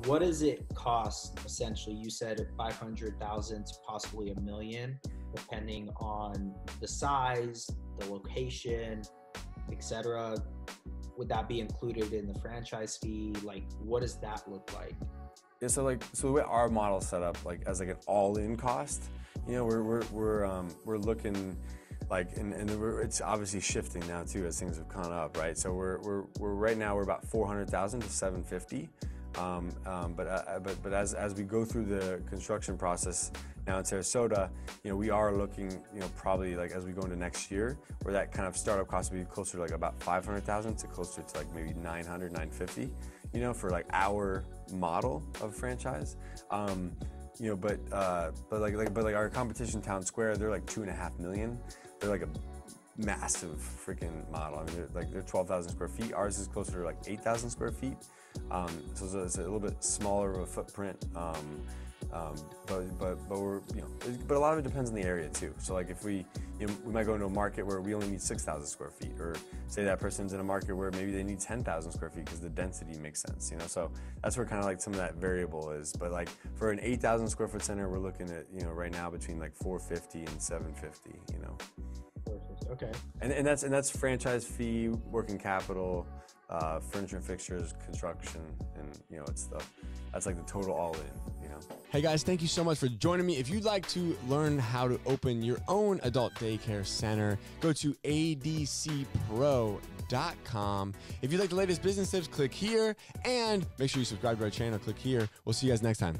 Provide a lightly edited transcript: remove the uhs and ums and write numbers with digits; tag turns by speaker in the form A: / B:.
A: what does it cost essentially? You said 500,000 to possibly a million, depending on the size, the location, etc. Would that be included in the franchise fee? Like, what does that look like?
B: Yeah, so the way our model set up, like as like an all-in cost, you know, we're looking like, and it's obviously shifting now too as things have gone up, right? So we're right now we're about 400,000 to 750. But as we go through the construction process now in Sarasota, you know, we are looking, you know, probably like as we go into next year, where that kind of startup cost will be closer to like about 500,000 to closer to like maybe 900, 950, you know, for like our model of franchise. You know, but like our competition Town Square, they're like 2.5 million. They're like a massive freaking model. I mean, they're 12,000 square feet. Ours is closer to like 8,000 square feet. So it's a little bit smaller of a footprint. But we're, you know, but a lot of it depends on the area too. So like if we, you know, we might go into a market where we only need 6,000 square feet, or say that person's in a market where maybe they need 10,000 square feet because the density makes sense, you know. So that's where kind of like some of that variable is. But like for an 8,000 square foot center, we're looking at, you know, right now between like 450 and 750, you know.
A: Okay.
B: And that's franchise fee, working capital, furniture and fixtures, construction, and you know, that's like the total all in, you know.
C: Hey guys, thank you so much for joining me. If you'd like to learn how to open your own adult daycare center, go to adcpro.com. If you'd like the latest business tips, click here, and make sure you subscribe to our channel. Click here. We'll see you guys next time.